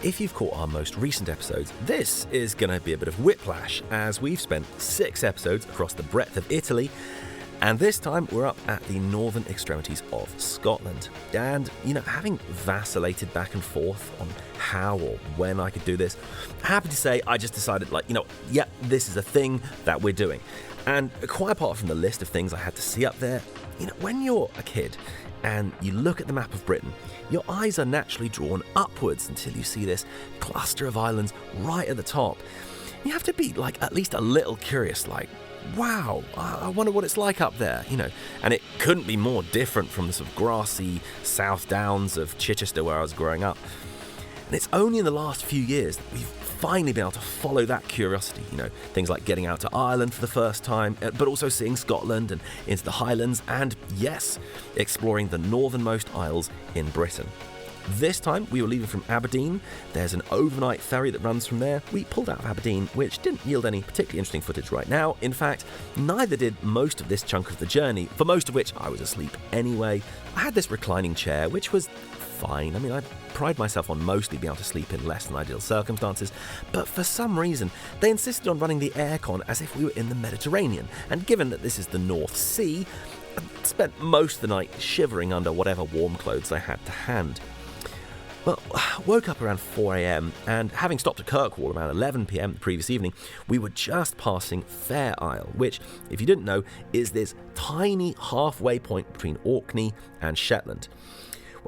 if you've caught our most recent episodes, this is going to be a bit of whiplash, as we've spent 6 episodes across the breadth of Italy, and this time we're up at the northern extremities of Scotland. And, having vacillated back and forth on how or when I could do this, happy to say I just decided, this is a thing that we're doing. And quite apart from the list of things I had to see up there, when you're a kid and you look at the map of Britain, your eyes are naturally drawn upwards until you see this cluster of islands right at the top. You have to be at least a little curious, wow, I wonder what it's like up there, And it couldn't be more different from the sort of grassy South Downs of Chichester where I was growing up. And it's only in the last few years that we've finally been able to follow that curiosity, things like getting out to Ireland for the first time, but also seeing Scotland and into the Highlands, and yes, exploring the northernmost isles in Britain. This time we were leaving from Aberdeen. There's an overnight ferry that runs from there. We pulled out of Aberdeen, which didn't yield any particularly interesting footage right now. In fact, neither did most of this chunk of the journey, for most of which I was asleep anyway. I had this reclining chair, which was fine. I pride myself on mostly being able to sleep in less than ideal circumstances, but for some reason they insisted on running the aircon as if we were in the Mediterranean, and given that this is the North Sea, I spent most of the night shivering under whatever warm clothes I had to hand. Well, woke up around 4 a.m, and having stopped at Kirkwall around 11 p.m. the previous evening, we were just passing Fair Isle, which, if you didn't know, is this tiny halfway point between Orkney and Shetland.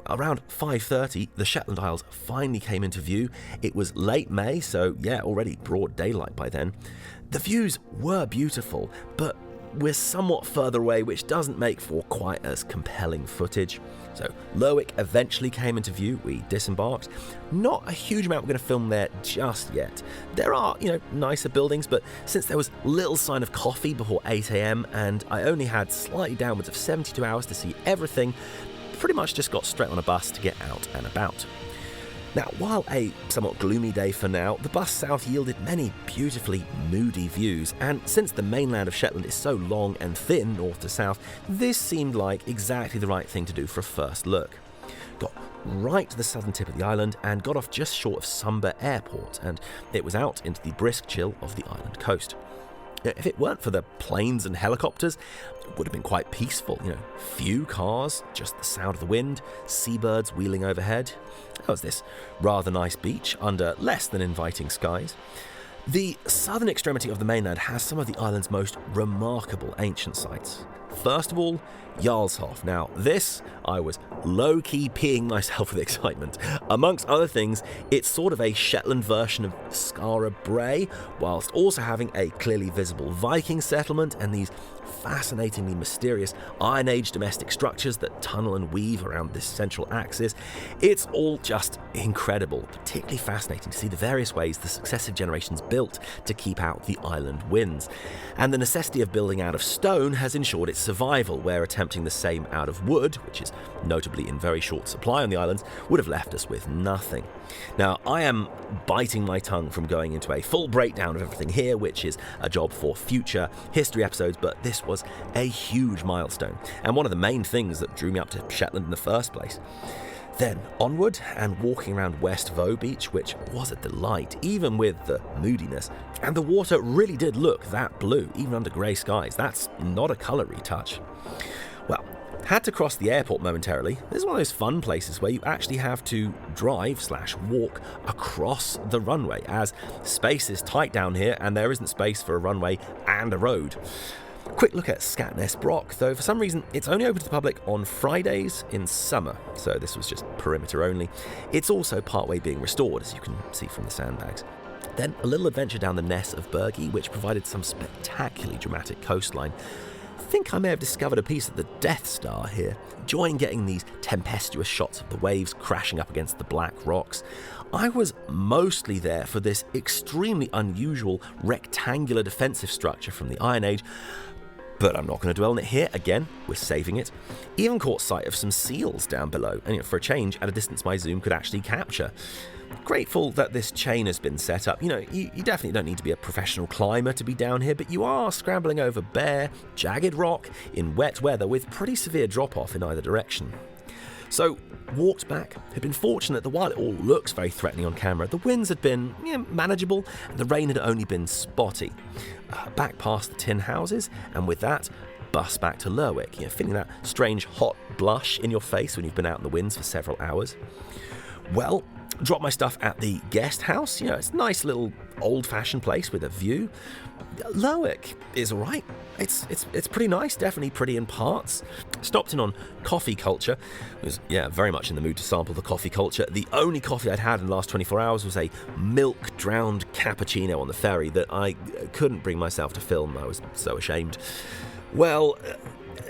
Around 5:30, the Shetland Isles finally came into view. It was late May, so already broad daylight by then. The views were beautiful, but we're somewhat further away, which doesn't make for quite as compelling footage. So Lerwick eventually came into view. We disembarked. Not a huge amount we're going to film there just yet. There are, nicer buildings, but since there was little sign of coffee before 8 a.m, and I only had slightly downwards of 72 hours to see everything, pretty much just got straight on a bus to get out and about. Now, while a somewhat gloomy day for now, the bus south yielded many beautifully moody views, and since the mainland of Shetland is so long and thin north to south, this seemed like exactly the right thing to do for a first look. Got right to the southern tip of the island and got off just short of Sumber Airport, and it was out into the brisk chill of the island coast. If it weren't for the planes and helicopters, it would have been quite peaceful, Few cars, just the sound of the wind, seabirds wheeling overhead. There was this rather nice beach under less than inviting skies. The southern extremity of the mainland has some of the island's most remarkable ancient sites. First of all, Jarlshof. Now, this, I was low-key peeing myself with excitement. Amongst other things, it's sort of a Shetland version of Skara Brae, whilst also having a clearly visible Viking settlement and these fascinatingly mysterious Iron Age domestic structures that tunnel and weave around this central axis. It's all just incredible, particularly fascinating to see the various ways the successive generations built to keep out the island winds. And the necessity of building out of stone has ensured its survival, where attempting the same out of wood, which is notably in very short supply on the islands, would have left us with nothing. Now, I am biting my tongue from going into a full breakdown of everything here, which is a job for future history episodes, but this was a huge milestone, and one of the main things that drew me up to Shetland in the first place. Then onward and walking around West Voe Beach, which was a delight, even with the moodiness. And the water really did look that blue, even under grey skies. That's not a colour retouch. Well, had to cross the airport momentarily. This is one of those fun places where you actually have to drive/walk across the runway, as space is tight down here and there isn't space for a runway and a road. Quick look at Scatness Brock, though for some reason it's only open to the public on Fridays in summer, so this was just perimeter only. It's also partway being restored, as you can see from the sandbags. Then a little adventure down the Ness of Bergy, which provided some spectacularly dramatic coastline. I think I may have discovered a piece of the Death Star here, enjoying getting these tempestuous shots of the waves crashing up against the black rocks. I was mostly there for this extremely unusual rectangular defensive structure from the Iron Age, but I'm not going to dwell on it here. Again, we're saving it. Even caught sight of some seals down below, and for a change, at a distance my zoom could actually capture. Grateful that this chain has been set up. You definitely don't need to be a professional climber to be down here, but you are scrambling over bare, jagged rock in wet weather with pretty severe drop-off in either direction. So, walked back, had been fortunate that while it all looks very threatening on camera, the winds had been manageable and the rain had only been spotty. Back past the tin houses, and with that, bus back to Lerwick, feeling that strange hot blush in your face when you've been out in the winds for several hours. Well, dropped my stuff at the guest house. It's a nice little old-fashioned place with a view. Lerwick is all right. It's pretty nice, definitely pretty in parts. Stopped in on coffee culture. Was very much in the mood to sample the coffee culture. The only coffee I'd had in the last 24 hours was a milk-drowned cappuccino on the ferry that I couldn't bring myself to film. I was so ashamed. Well,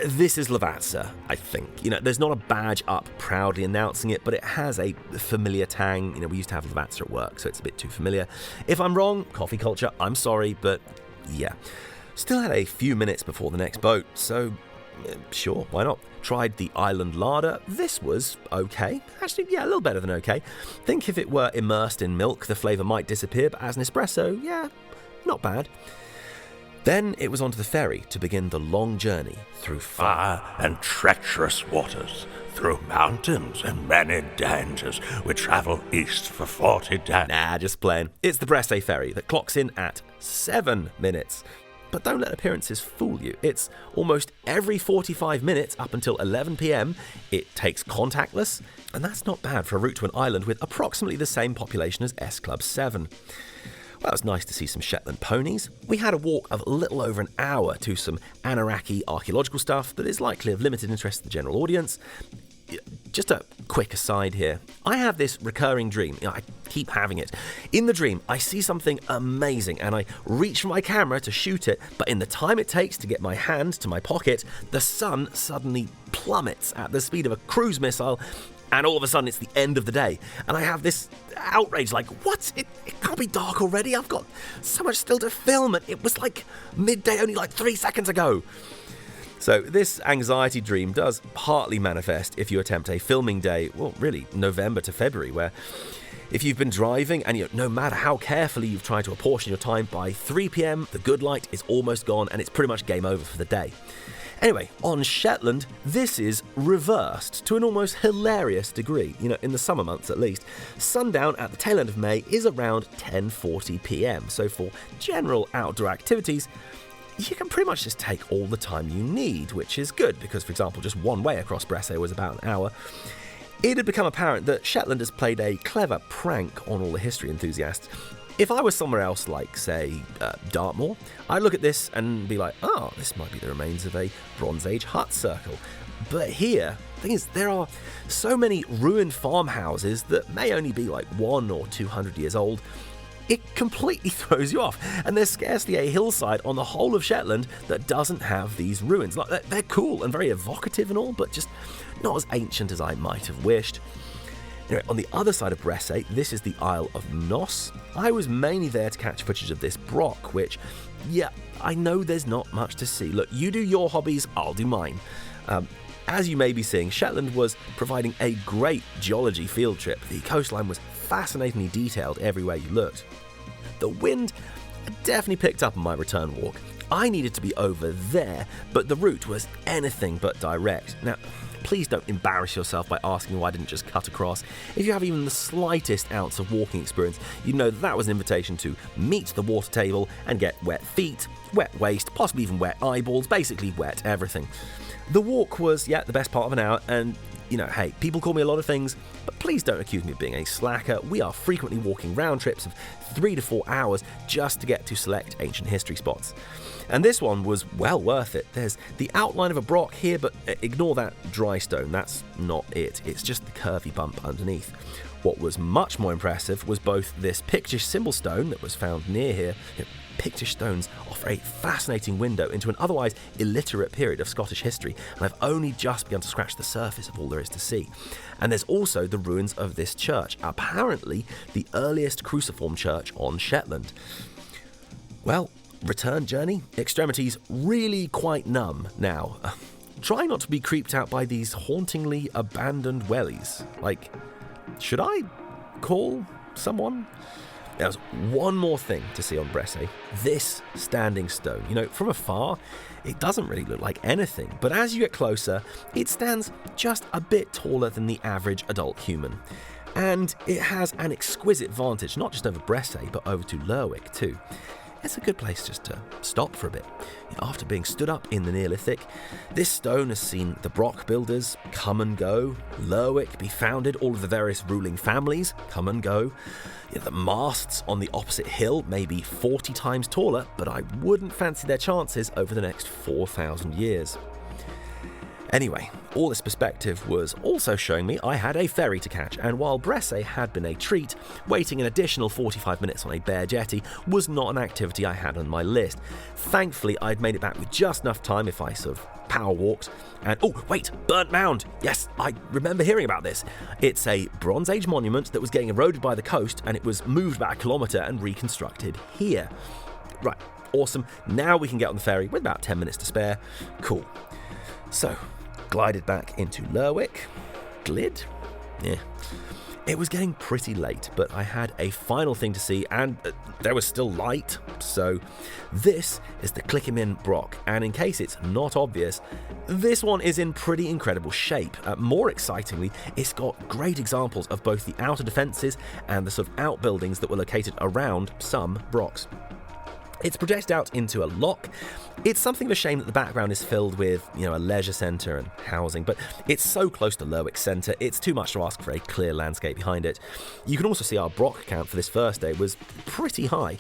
this is Lavazza, I think. There's not a badge up proudly announcing it, but it has a familiar tang. We used to have Lavazza at work, so it's a bit too familiar. If I'm wrong, coffee culture, I'm sorry, but yeah. Still had a few minutes before the next boat, so sure, why not? Tried the island larder. This was okay. Actually, a little better than okay. Think if it were immersed in milk, the flavour might disappear, but as an espresso, not bad. Then it was onto the ferry to begin the long journey through fire and treacherous waters, through mountains and many dangers. We travel east for 40 days. Nah, just playing. It's the Bressay ferry that clocks in at 7 minutes. But don't let appearances fool you. It's almost every 45 minutes up until 11 p.m. It takes contactless, and that's not bad for a route to an island with approximately the same population as S Club 7. Well, it was nice to see some Shetland ponies. We had a walk of a little over an hour to some Anoraki archaeological stuff that is likely of limited interest to the general audience. Just a quick aside here. I have this recurring dream. I keep having it. In the dream, I see something amazing and I reach for my camera to shoot it, but in the time it takes to get my hand to my pocket, the sun suddenly plummets at the speed of a cruise missile, and all of a sudden it's the end of the day. And I have this outrage, like, what? It can't be dark already. I've got so much still to film, and it was like midday only like 3 seconds ago. So this anxiety dream does partly manifest if you attempt a filming day, well, really, November to February, where if you've been driving and no matter how carefully you've tried to apportion your time, by 3 p.m, the good light is almost gone and it's pretty much game over for the day. Anyway, on Shetland, this is reversed to an almost hilarious degree. In the summer months at least, sundown at the tail end of May is around 10:40 p.m. So for general outdoor activities, you can pretty much just take all the time you need, which is good because, for example, just one way across Bressay was about an hour. It had become apparent that Shetland has played a clever prank on all the history enthusiasts. If I was somewhere else, like, say, Dartmoor, I'd look at this and be like, oh, this might be the remains of a Bronze Age hut circle. But here, the thing is, there are so many ruined farmhouses that may only be like 100 or 200 years old. It completely throws you off, and there's scarcely a hillside on the whole of Shetland that doesn't have these ruins. Like, they're cool and very evocative and all, but just not as ancient as I might have wished. Anyway, on the other side of Bressay, this is the Isle of Nos. I was mainly there to catch footage of this broch, which, I know there's not much to see. Look, you do your hobbies, I'll do mine. As you may be seeing, Shetland was providing a great geology field trip. The coastline was fascinatingly detailed everywhere you looked. The wind definitely picked up on my return walk. I needed to be over there, but the route was anything but direct. Now, please don't embarrass yourself by asking why I didn't just cut across. If you have even the slightest ounce of walking experience, you know that was an invitation to meet the water table and get wet feet, wet waist, possibly even wet eyeballs, basically wet everything. The walk was, the best part of an hour, and, hey, people call me a lot of things, but please don't accuse me of being a slacker. We are frequently walking round trips of 3 to 4 hours just to get to select ancient history spots. And this one was well worth it. There's the outline of a broch here, but ignore that dry stone. That's not it. It's just the curvy bump underneath. What was much more impressive was both this Pictish symbol stone that was found near here. Pictish stones offer a fascinating window into an otherwise illiterate period of Scottish history, and I've only just begun to scratch the surface of all there is to see. And there's also the ruins of this church, apparently the earliest cruciform church on Shetland. Well, return journey, extremities really quite numb now. Try not to be creeped out by these hauntingly abandoned wellies. Like, should I call someone? There's one more thing to see on Bressay. This standing stone. From afar, it doesn't really look like anything, but as you get closer, it stands just a bit taller than the average adult human. And it has an exquisite vantage, not just over Bressay, but over to Lerwick too. It's a good place just to stop for a bit. After being stood up in the Neolithic, this stone has seen the Brock builders come and go, Lerwick be founded, all of the various ruling families come and go. The masts on the opposite hill may be 40 times taller, but I wouldn't fancy their chances over the next 4,000 years. Anyway, all this perspective was also showing me I had a ferry to catch, and while Bressay had been a treat, waiting an additional 45 minutes on a bare jetty was not an activity I had on my list. Thankfully, I'd made it back with just enough time if I sort of power walked. And oh, wait, Burnt Mound! Yes, I remember hearing about this. It's a Bronze Age monument that was getting eroded by the coast, and it was moved about a kilometre and reconstructed here. Right, awesome. Now we can get on the ferry with about 10 minutes to spare. Cool. So, glided back into Lerwick. Glid? Yeah. It was getting pretty late, but I had a final thing to see, and there was still light. So this is the Clickamin Brock, and in case it's not obvious, this one is in pretty incredible shape. More excitingly, it's got great examples of both the outer defences and the sort of outbuildings that were located around some brocks. It's projected out into a lock. It's something of a shame that the background is filled with, a leisure centre and housing, but it's so close to Lerwick Centre, it's too much to ask for a clear landscape behind it. You can also see our Brock count for this first day was pretty high.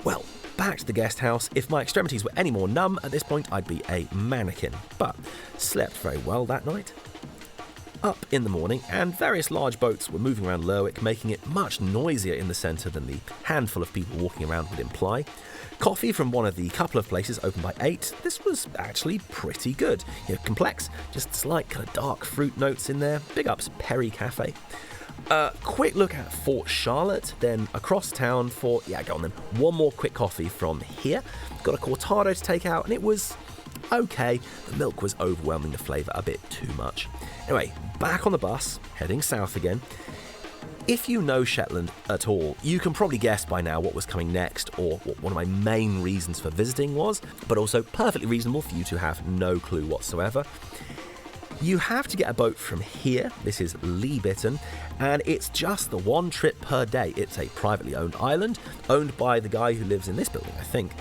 Well, back to the guest house. If my extremities were any more numb at this point, I'd be a mannequin, but slept very well that night. Up in the morning, and various large boats were moving around Lerwick, making it much noisier in the centre than the handful of people walking around would imply. Coffee from one of the couple of places opened by 8. This was actually pretty good. Complex, just slight kind of dark fruit notes in there. Big ups Perry Cafe. Quick look at Fort Charlotte, then across town for, go on then, one more quick coffee from here. Got a cortado to take out, and it was okay. The milk was overwhelming the flavour a bit too much. Anyway, back on the bus, heading south again. If you know Shetland at all, you can probably guess by now what was coming next, or what one of my main reasons for visiting was, but also perfectly reasonable for you to have no clue whatsoever. You have to get a boat from here. This is Lee Bitton, and it's just the one trip per day. It's a privately owned island, owned by the guy who lives in this building, I think.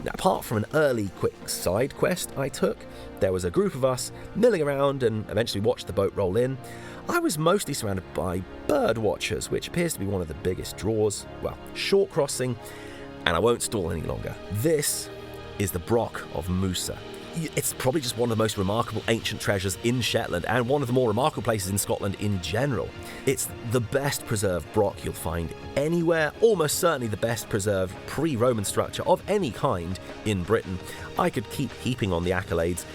Now, apart from an early quick side quest I took, there was a group of us milling around and eventually watched the boat roll in. I was mostly surrounded by bird watchers, which appears to be one of the biggest draws. Well, short crossing, and I won't stall any longer. This is the Brock of Musa. It's probably just one of the most remarkable ancient treasures in Shetland, and one of the more remarkable places in Scotland in general. It's the best preserved Brock you'll find anywhere, almost certainly the best preserved pre-Roman structure of any kind in Britain. I could keep heaping on the accolades.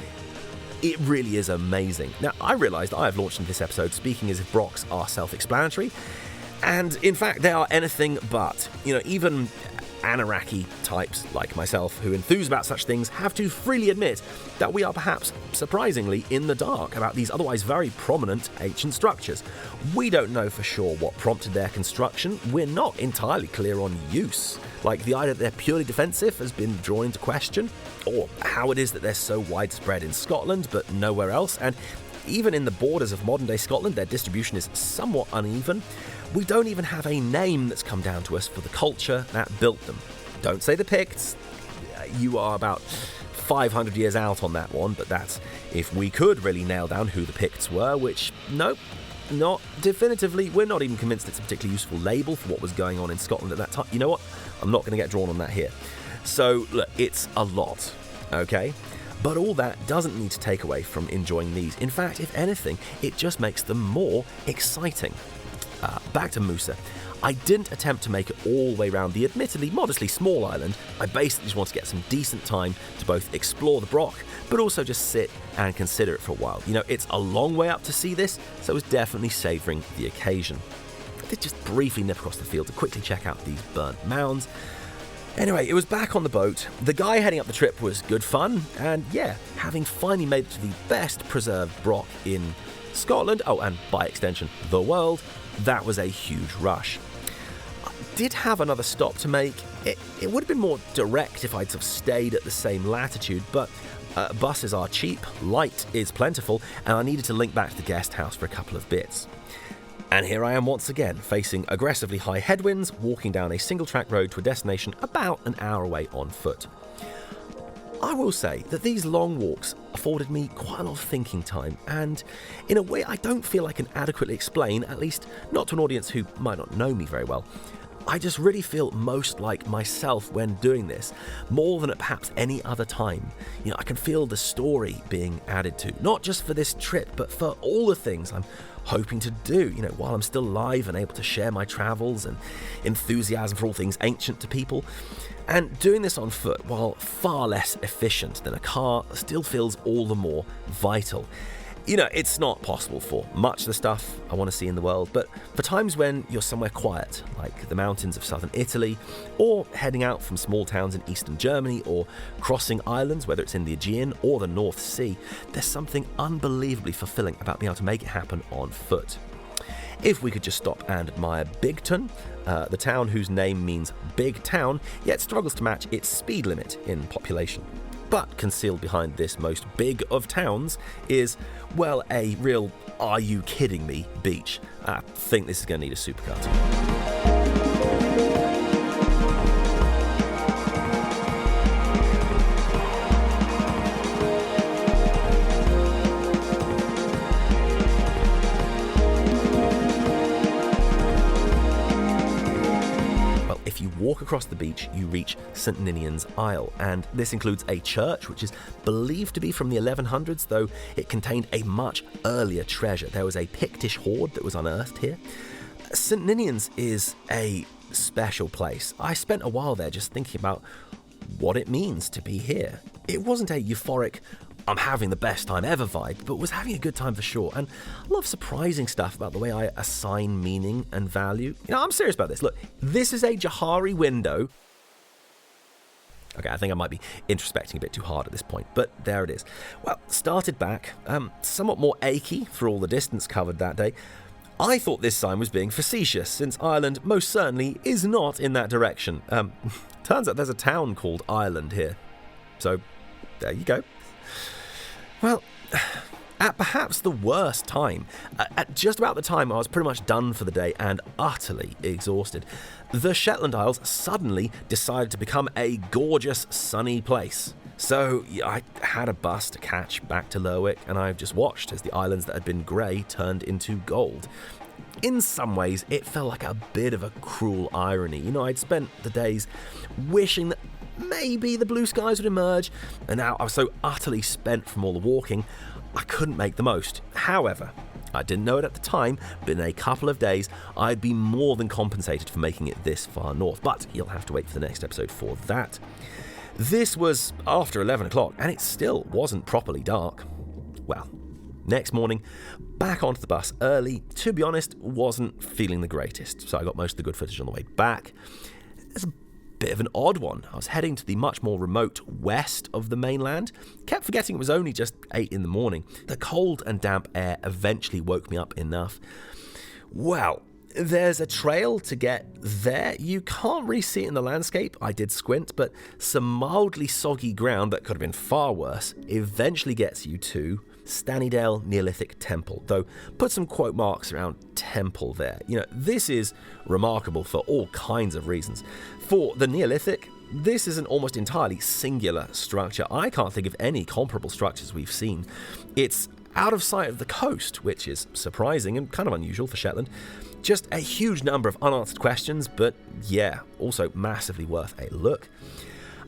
It really is amazing. Now, I realised I have launched into this episode speaking as if Brocks are self-explanatory, and in fact they are anything but. Even Anaraki types like myself who enthuse about such things have to freely admit that we are perhaps surprisingly in the dark about these otherwise very prominent ancient structures. We don't know for sure what prompted their construction. We're not entirely clear on use, like the idea that they're purely defensive has been drawn into question, or how it is that they're so widespread in Scotland but nowhere else, and even in the borders of modern-day Scotland their distribution is somewhat uneven. We don't even have a name that's come down to us for the culture that built them. Don't say the Picts. You are about 500 years out on that one, but that's if we could really nail down who the Picts were, which, nope, not definitively. We're not even convinced it's a particularly useful label for what was going on in Scotland at that time. You know what? I'm not going to get drawn on that here. So, look, it's a lot, okay? But all that doesn't need to take away from enjoying these. In fact, if anything, it just makes them more exciting. Back to Musa. I didn't attempt to make it all the way around the admittedly modestly small island. I basically just want to get some decent time to both explore the Brock, but also just sit and consider it for a while. It's a long way up to see this, so I was definitely savouring the occasion. I did just briefly nip across the field to quickly check out these burnt mounds. Anyway, it was back on the boat. The guy heading up the trip was good fun, and having finally made it to the best preserved Brock in Scotland, and by extension, the world, that was a huge rush. did have another stop to make. It would have been more direct if I'd sort of stayed at the same latitude, but buses are cheap, light is plentiful, and I needed to link back to the guest house for a couple of bits. And here I am once again, facing aggressively high headwinds, walking down a single-track road to a destination about an hour away on foot. I will say that these long walks afforded me quite a lot of thinking time, and in a way I don't feel I can adequately explain, at least not to an audience who might not know me very well. I just really feel most like myself when doing this, more than at perhaps any other time. I can feel the story being added to, not just for this trip, but for all the things I'm hoping to do, while I'm still alive and able to share my travels and enthusiasm for all things ancient to people. And doing this on foot, while far less efficient than a car, still feels all the more vital. It's not possible for much of the stuff I want to see in the world, but for times when you're somewhere quiet, like the mountains of southern Italy, or heading out from small towns in eastern Germany, or crossing islands, whether it's in the Aegean or the North Sea, there's something unbelievably fulfilling about being able to make it happen on foot. If we could just stop and admire Bigton, the town whose name means big town, yet struggles to match its speed limit in population. But concealed behind this most big of towns is, well, a real are you kidding me beach. I think this is going to need a supercut. Walk across the beach, you reach St. Ninian's Isle, and this includes a church which is believed to be from the 1100s, though it contained a much earlier treasure. There was a Pictish hoard that was unearthed here. St. Ninian's is a special place. I spent a while there just thinking about what it means to be here. It wasn't a euphoric, I'm having the best time ever vibe, but was having a good time for sure. And I love surprising stuff about the way I assign meaning and value. I'm serious about this. Look, this is a Johari window. Okay, I think I might be introspecting a bit too hard at this point, but there it is. Well, started back, somewhat more achy for all the distance covered that day. I thought this sign was being facetious, since Ireland most certainly is not in that direction. Turns out there's a town called Ireland here. So, there you go. Well, at perhaps the worst time, at just about the time I was pretty much done for the day and utterly exhausted, the Shetland Isles suddenly decided to become a gorgeous sunny place. So I had a bus to catch back to Lerwick, and I just watched as the islands that had been grey turned into gold. In some ways, it felt like a bit of a cruel irony. I'd spent the days wishing that maybe the blue skies would emerge, and now I was so utterly spent from all the walking, I couldn't make the most. However, I didn't know it at the time, but in a couple of days, I'd be more than compensated for making it this far north, but you'll have to wait for the next episode for that. This was after 11 o'clock, and it still wasn't properly dark. Well, next morning, back onto the bus early. To be honest, wasn't feeling the greatest, so I got most of the good footage on the way back. It's a bit of an odd one. I was heading to the much more remote west of the mainland. Kept forgetting it was only just 8 in the morning. The cold and damp air eventually woke me up enough. Well, there's a trail to get there. You can't really see it in the landscape. I did squint, but some mildly soggy ground that could have been far worse eventually gets you to Stanidale Neolithic Temple, though put some quote marks around temple there. This is remarkable for all kinds of reasons. For the Neolithic, this is an almost entirely singular structure. I can't think of any comparable structures we've seen. It's out of sight of the coast, which is surprising and kind of unusual for Shetland. Just a huge number of unanswered questions, but yeah, also massively worth a look.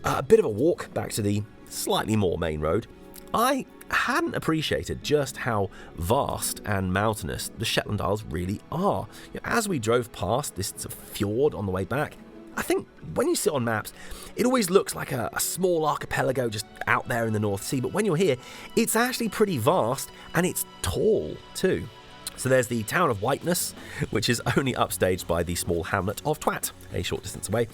A bit of a walk back to the slightly more main road. I hadn't appreciated just how vast and mountainous the Shetland Isles really are. As we drove past this sort of fjord on the way back, I think when you sit on maps, it always looks like a small archipelago just out there in the North Sea, but when you're here, it's actually pretty vast, and it's tall too. So there's the town of Whiteness, which is only upstaged by the small hamlet of Twat, a short distance away.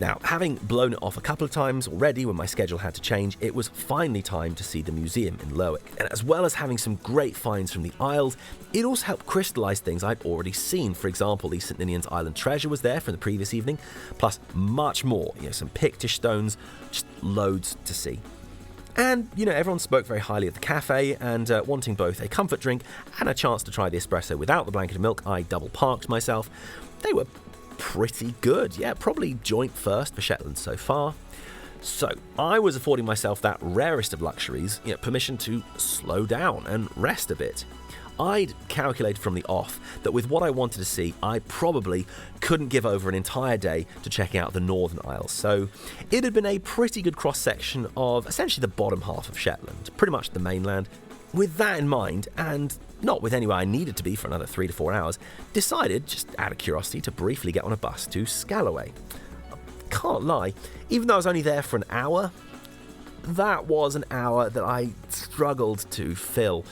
Now, having blown it off a couple of times already when my schedule had to change, it was finally time to see the museum in Lerwick. And as well as having some great finds from the Isles, it also helped crystallise things I'd already seen. For example, the St Ninian's Island treasure was there from the previous evening, plus much more, some Pictish stones, just loads to see. And, everyone spoke very highly of the cafe, and wanting both a comfort drink and a chance to try the espresso without the blanket of milk, I double parked myself. They were pretty good. Yeah, probably joint first for Shetland so far. So I was affording myself that rarest of luxuries, permission to slow down and rest a bit. I'd calculated from the off that with what I wanted to see, I probably couldn't give over an entire day to checking out the Northern Isles. So it had been a pretty good cross-section of essentially the bottom half of Shetland, pretty much the mainland. With that in mind, and not with anywhere I needed to be for another 3 to 4 hours, decided, just out of curiosity, to briefly get on a bus to Scalloway. Can't lie, even though I was only there for an hour, that was an hour that I struggled to fill.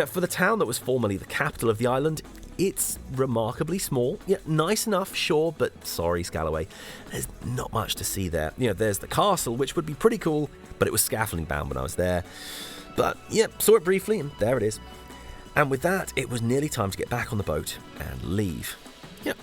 For the town that was formerly the capital of the island, it's remarkably small. Yeah, nice enough, sure, but sorry, Scalloway, there's not much to see there. There's the castle, which would be pretty cool, but it was scaffolding bound when I was there. But, saw it briefly, and there it is. And with that, it was nearly time to get back on the boat and leave.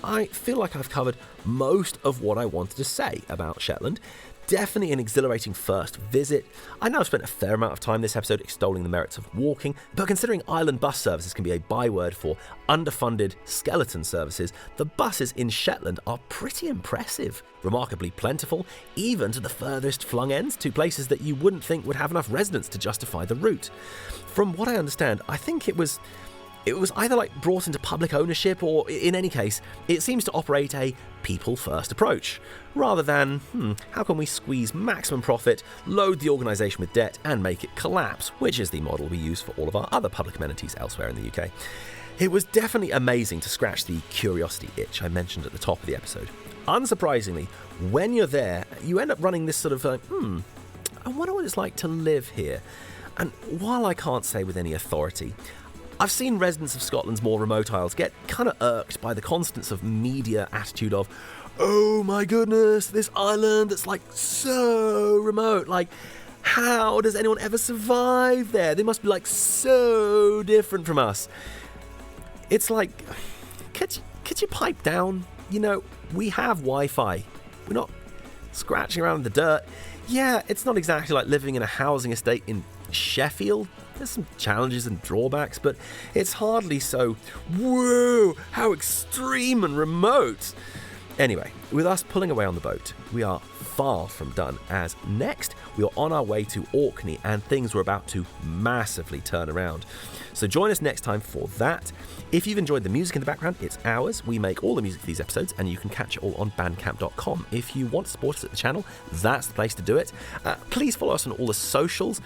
I feel like I've covered most of what I wanted to say about Shetland. Definitely an exhilarating first visit. I know I've spent a fair amount of time this episode extolling the merits of walking, but considering island bus services can be a byword for underfunded skeleton services, the buses in Shetland are pretty impressive. Remarkably plentiful, even to the furthest flung ends, to places that you wouldn't think would have enough residents to justify the route. From what I understand, I think it was either brought into public ownership, or in any case, it seems to operate a people-first approach, rather than, how can we squeeze maximum profit, load the organisation with debt, and make it collapse, which is the model we use for all of our other public amenities elsewhere in the UK. It was definitely amazing to scratch the curiosity itch I mentioned at the top of the episode. Unsurprisingly, when you're there, you end up running this sort of, I wonder what it's like to live here. And while I can't say with any authority, I've seen residents of Scotland's more remote isles get kind of irked by the constants of media attitude of, oh my goodness, this island that's so remote, how does anyone ever survive there? They must be so different from us. It's could you pipe down? We have Wi-Fi. We're not scratching around in the dirt. Yeah, it's not exactly like living in a housing estate in Sheffield. There's some challenges and drawbacks, but it's hardly so, whoa, how extreme and remote. Anyway, with us pulling away on the boat, we are far from done, as next we are on our way to Orkney and things were about to massively turn around. So join us next time for that. If you've enjoyed the music in the background, it's ours. We make all the music for these episodes, and you can catch it all on bandcamp.com. If you want to support us at the channel, that's the place to do it. Please follow us on all the socials.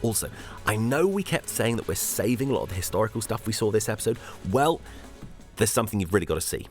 Also, I know we kept saying that we're saving a lot of the historical stuff we saw this episode. Well, there's something you've really got to see.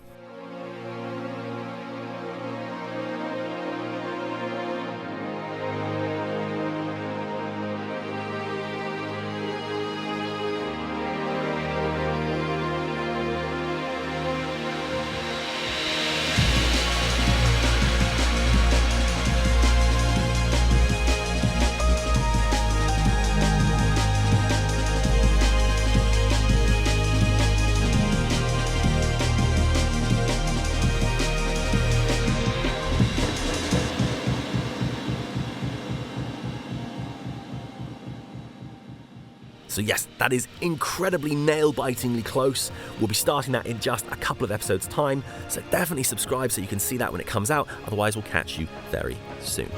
So yes, that is incredibly nail-bitingly close. We'll be starting that in just a couple of episodes' time, so definitely subscribe so you can see that when it comes out, otherwise we'll catch you very soon.